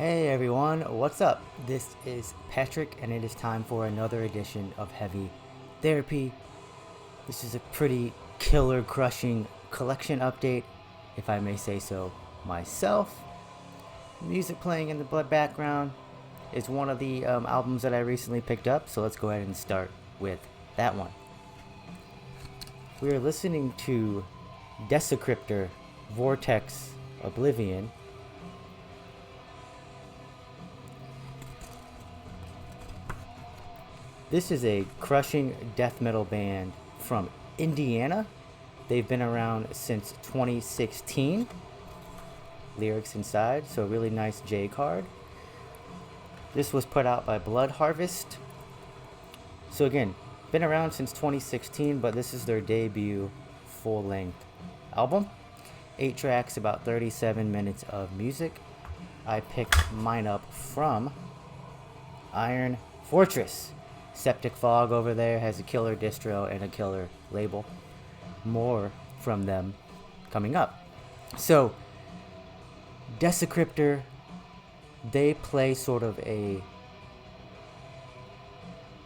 Hey everyone, what's up? This is Patrick and it is time for another edition of Heavy Therapy. This is a pretty killer crushing collection update, if I may say so myself. Music playing in the background is one of the albums that I recently picked up, so let's go ahead and start with that one. We are listening to Cryptor, Vortex Oblivion. This is a crushing death metal band from Indiana. They've been around since 2016. Lyrics inside, so a really nice J card. This was put out by Blood Harvest. So again, been around since 2016, but this is their debut full-length album. 8 tracks, about 37 minutes of music. I picked mine up from Iron Fortress. Septic Fog over there has a killer distro and a killer label. More from them coming up. So, Cryptor, they play sort of a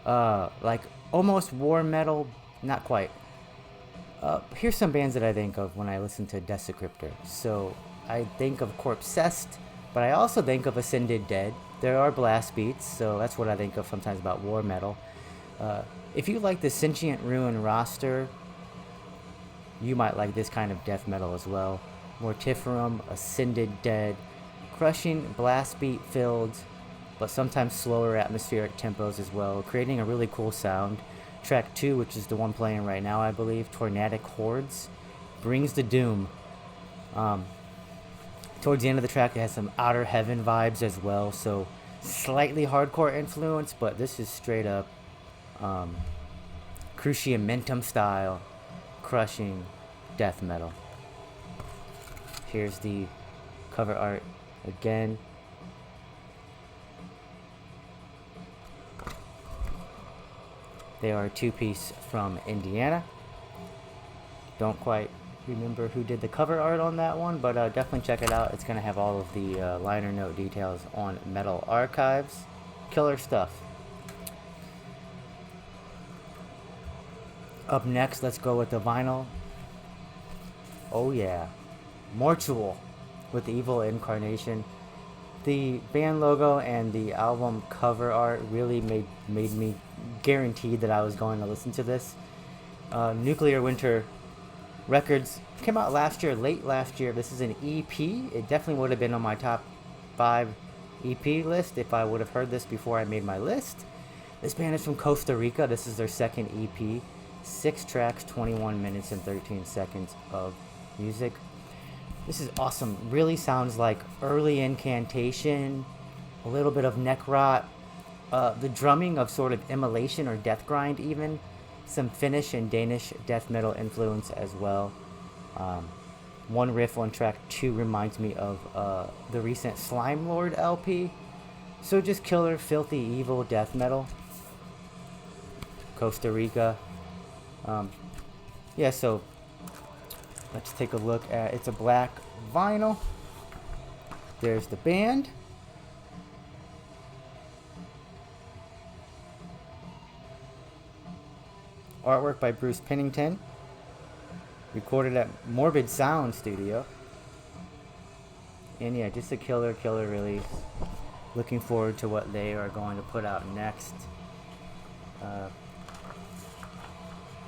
like almost war metal, not quite. Here's some bands that I think of when I listen to Cryptor. So I think of Corpsest, but I also think of Ascended Dead. There are blast beats, so that's what I think of sometimes about war metal. If you like the Sentient Ruin roster, you might like this kind of death metal as well. Mortiferum, Ascended Dead, crushing blast beat filled, but sometimes slower atmospheric tempos as well, creating a really cool sound. Track 2, which is the one playing right now, I believe, Tornadic Hordes, brings the doom. Towards the end of the track, it has some Outer Heaven vibes as well, so slightly hardcore influence, but this is straight up Cruciamentum style, crushing death metal. Here's the cover art again. They are a 2-piece from Indiana. Don't quite remember who did the cover art on that one, but definitely check it out. It's going to have all of the liner note details on Metal Archives. Killer stuff. Up next, let's go with the vinyl. Oh yeah, Mortual with the Evil Incarnation. The band logo and the album cover art really made me guaranteed that I was going to listen to this. Nuclear Winter Records came out last year, late last year. This is an EP. It definitely would have been on my top 5 EP list if I would have heard this before I made my list. This band is from Costa Rica. This is their second EP. 6 tracks, 21 minutes and 13 seconds of music. This is awesome. Really sounds like early Incantation, a little bit of Necrot, the drumming of sort of Immolation or Death Grind even, some Finnish and Danish death metal influence as well. One riff on track 2 reminds me of the recent Slime Lord LP. So just killer, filthy, evil death metal. Costa Rica. Yeah, so let's take a look at, it's a black vinyl. There's the band. Artwork by Bruce Pennington. Recorded at Morbid Sound Studio. And yeah, just a killer release. Looking forward to what they are going to put out next.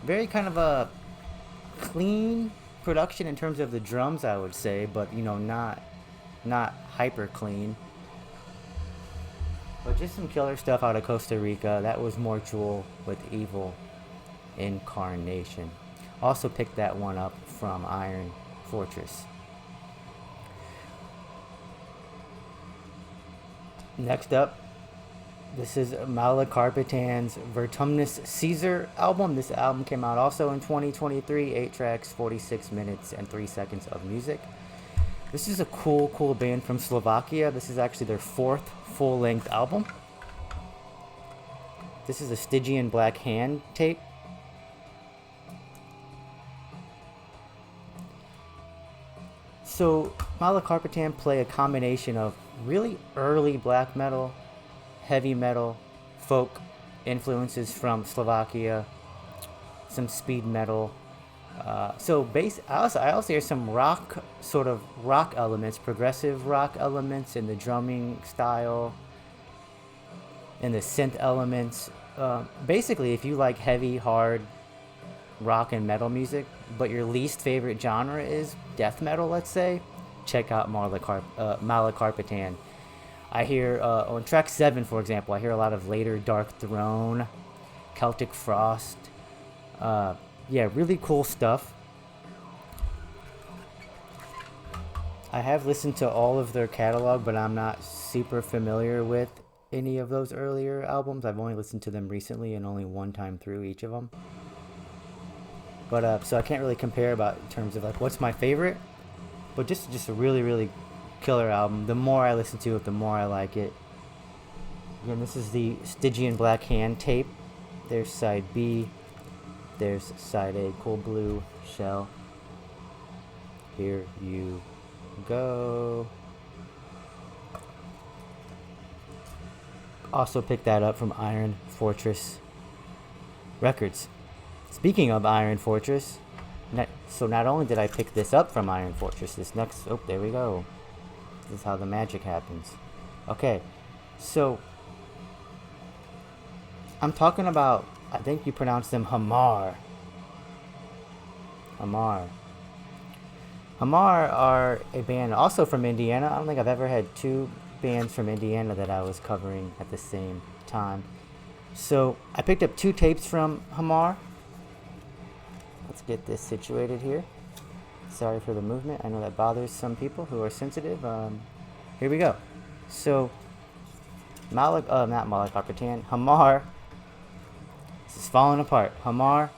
Very kind of a clean production in terms of the drums, I would say, but you know, not hyper clean. But just some killer stuff out of Costa Rica. That was Mortual with Evil Incarnation. Also picked that one up from Iron Fortress. Next up, this is Malacarpitan's Vertumnus Caesar album. This album came out also in 2023. 8 tracks, 46 minutes and 3 seconds of music. This is a cool band from Slovakia. This is actually their 4th full-length album. This is a Stygian Black Hand tape. So Malacarpatan play a combination of really early black metal, heavy metal, folk influences from Slovakia, some speed metal. I also hear some rock, sort of rock elements, progressive rock elements in the drumming style, and the synth elements. Basically, if you like heavy, hard rock and metal music, but your least favorite genre is death metal, let's say, check out Malacarpatan. I hear on track 7, for example, I hear a lot of later Dark Throne, Celtic Frost. Yeah, really cool stuff. I have listened to all of their catalog, but I'm not super familiar with any of those earlier albums. I've only listened to them recently and only one time through each of them. But so I can't really compare about in terms of like what's my favorite. But just a really, really killer album. The more I listen to it, the more I like it. Again, this is the Stygian Black Hand tape. There's side B. There's side A, cool blue shell. Here you go. Also picked that up from Iron Fortress Records. Speaking of Iron Fortress, so not only did I pick this up from Iron Fortress, there we go. This is how the magic happens. Okay, so I'm talking about, I think you pronounce them Hamar. Hamar are a band also from Indiana. I don't think I've ever had two bands from Indiana that I was covering at the same time. So I picked up 2 tapes from Hamar. Let's get this situated here. Sorry for the movement. I know that bothers some people who are sensitive. Here we go. So not Malacarpatan, Hamar. This is falling apart. Hamar.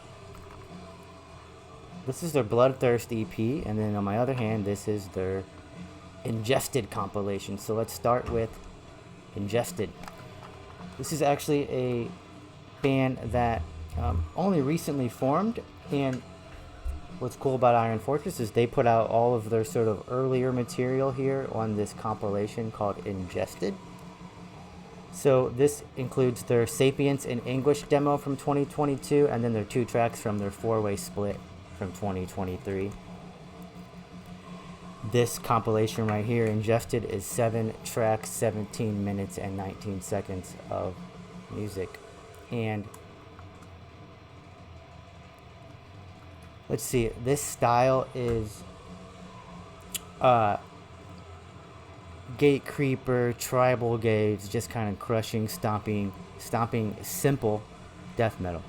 This is their Bloodthirst EP, and then on my other hand, this is their Ingested compilation. So let's start with Ingested. This is actually a band that only recently formed, and what's cool about Iron Fortress is they put out all of their sort of earlier material here on this compilation called Ingested. So this includes their Sapience in English demo from 2022, and then their 2 tracks from their 4-way split from 2023. This compilation right here, Ingested, is 7 tracks, 17 minutes and 19 seconds of music. And let's see, this style is gate creeper, tribal gates, just kind of crushing, stomping, simple death metal.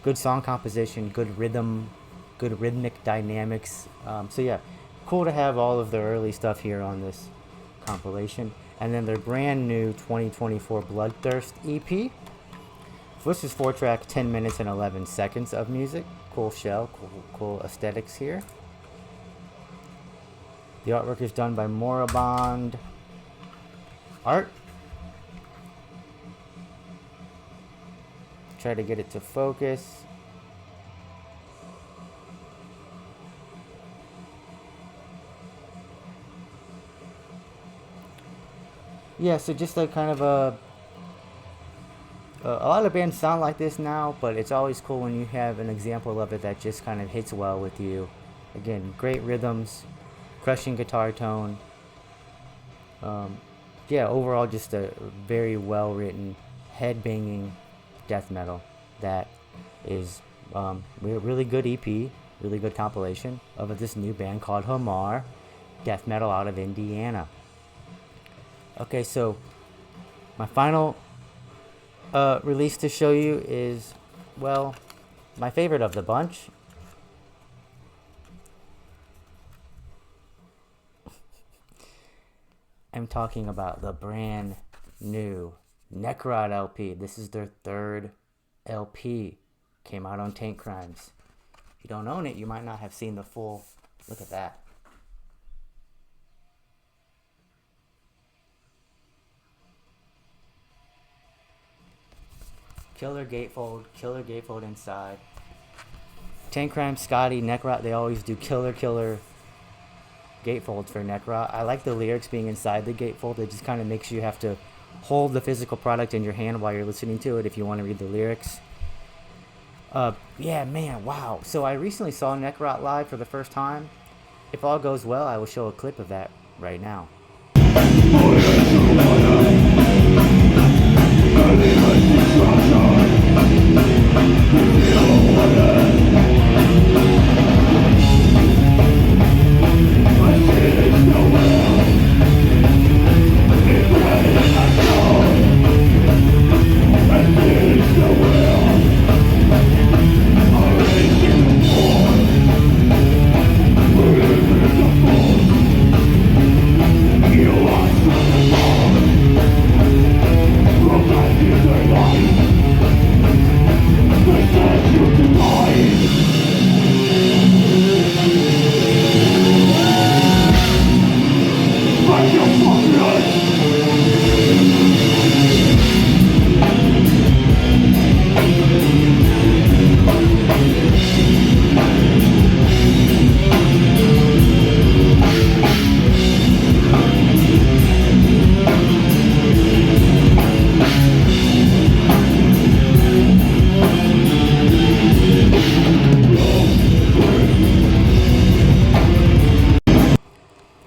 Good song composition, good rhythm, good rhythmic dynamics. So yeah, cool to have all of the early stuff here on this compilation. And then their brand new 2024 Bloodthirst EP. So this is 4-track, 10 minutes and 11 seconds of music. Cool shell, cool aesthetics here. The artwork is done by Moribond Art. Try to get it to focus. Yeah, so just like kind of a lot of bands sound like this now, but it's always cool when you have an example of it that just kind of hits well with you. Again, great rhythms, crushing guitar tone. Yeah, overall just a very well written, head banging death metal that is really good EP, really good compilation of this new band called Hamar, death metal out of Indiana. Okay, so my final release to show you is, well, my favorite of the bunch. I'm talking about the brand new Necrot LP. This is their 3rd LP. Came out on Tankcrimes. If you don't own it, you might not have seen the full. Look at that. Killer gatefold inside. Tankcrimes, Scotty, Necrot, they always do killer gatefolds for Necrot. I like the lyrics being inside the gatefold. It just kind of makes you have to hold the physical product in your hand while you're listening to it if you want to read the lyrics. Yeah, man, wow. So I recently saw Necrot live for the first time. If all goes well, I will show a clip of that right now.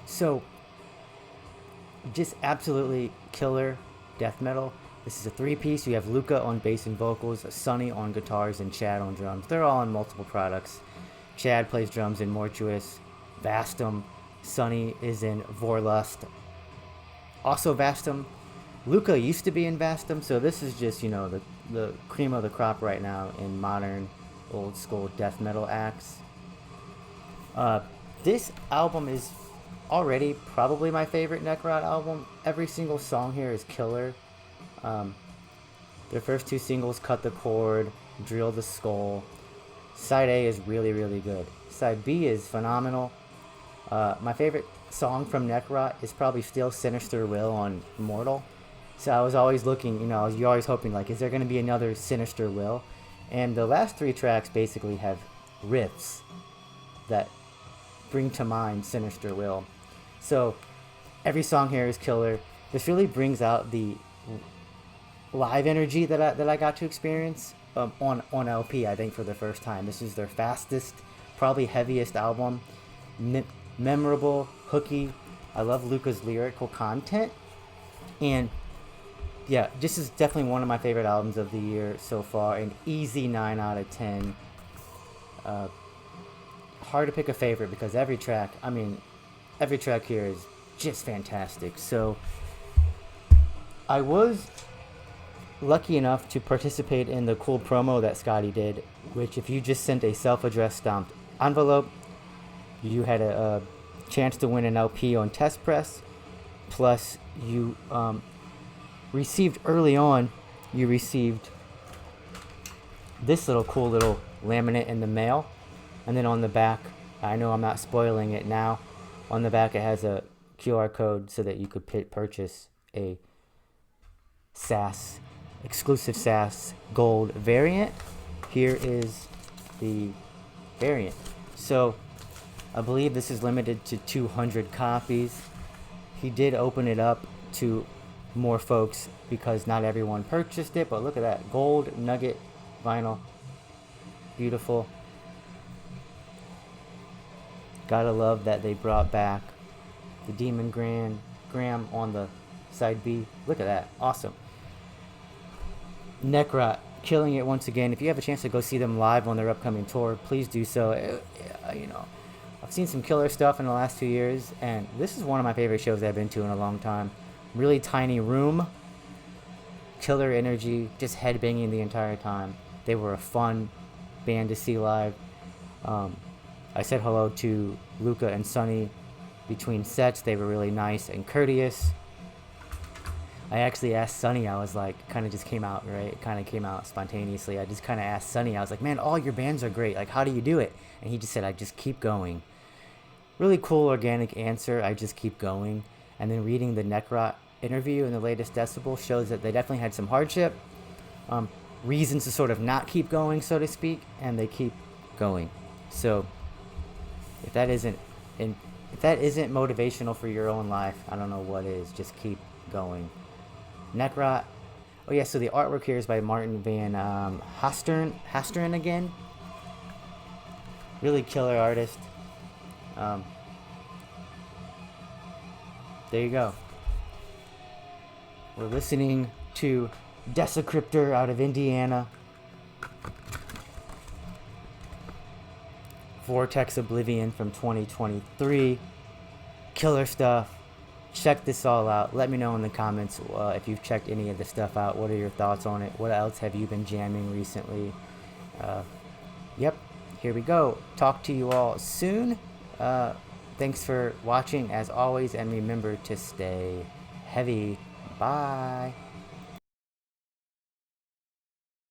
So, just absolutely killer death metal. This is a three-piece. You have Luca on bass and vocals, Sonny on guitars, and Chad on drums. They're all on multiple products. Chad plays drums in Mortuous, Vastum. Sonny is in Vorlust, also Vastum. Luca used to be in Vastum, so this is just, you know, the cream of the crop right now in modern, old school death metal acts. This album is already probably my favorite Necrot album. Every single song here is killer. Their first two singles, Cut the Cord, Drill the Skull. Side A is really, really good. Side B is phenomenal. My favorite song from Necrot is probably still Sinister Will on Mortal. So I was always looking, you know, you're always hoping, like, is there going to be another Sinister Will? And the last three tracks basically have riffs that bring to mind Sinister Will. So every song here is killer. This really brings out the live energy that I got to experience on LP, I think, for the first time. This is their fastest, probably heaviest album. Memorable, hooky. I love Luca's lyrical content. And yeah, this is definitely one of my favorite albums of the year so far. An easy 9 out of 10. Hard to pick a favorite because every track here is just fantastic. So I was lucky enough to participate in the cool promo that Scotty did, which if you just sent a self-addressed stamped envelope, you had a chance to win an LP on Test Press. Plus, you received early on, you received this cool little laminate in the mail. And then on the back, I know I'm not spoiling it now, on the back it has a QR code so that you could purchase a SAS, exclusive SAS gold variant. Here is the variant. So I believe this is limited to 200 copies. He did open it up to more folks because not everyone purchased it, but look at that gold nugget vinyl. Beautiful. Gotta love that they brought back the Demon Graham on the side B. Look at that. Awesome. Necrot killing it once again. If you have a chance to go see them live on their upcoming tour, please do so. You know, I've seen some killer stuff in the last 2 years, and this is one of my favorite shows I've been to in a long time. Really tiny room, killer energy, just headbanging the entire time. They were a fun band to see live. I said hello to Luca and Sonny between sets. They were really nice and courteous. I actually asked Sonny, I was like, kind of just came out, right? It kind of came out spontaneously. I just kind of asked Sonny, I was like, man, all your bands are great. Like, how do you do it? And he just said, I just keep going. Really cool, organic answer. I just keep going. And then reading the Necrot interview in the latest Decibel shows that they definitely had some hardship, reasons to sort of not keep going, so to speak, and they keep going. So if that isn't If that isn't motivational for your own life, I don't know what is. Just keep going. Necrot. Oh yeah, so the artwork here is by Martin Van Hasteren again. Really killer artist. There you go. We're listening to Cryptor out of Indiana. Vortex Oblivion from 2023. Killer stuff. Check this all out. Let me know in the comments if you've checked any of the stuff out. What are your thoughts on it? What else have you been jamming recently? Yep, here we go. Talk to you all soon. Thanks for watching as always, and remember to stay heavy. Bye.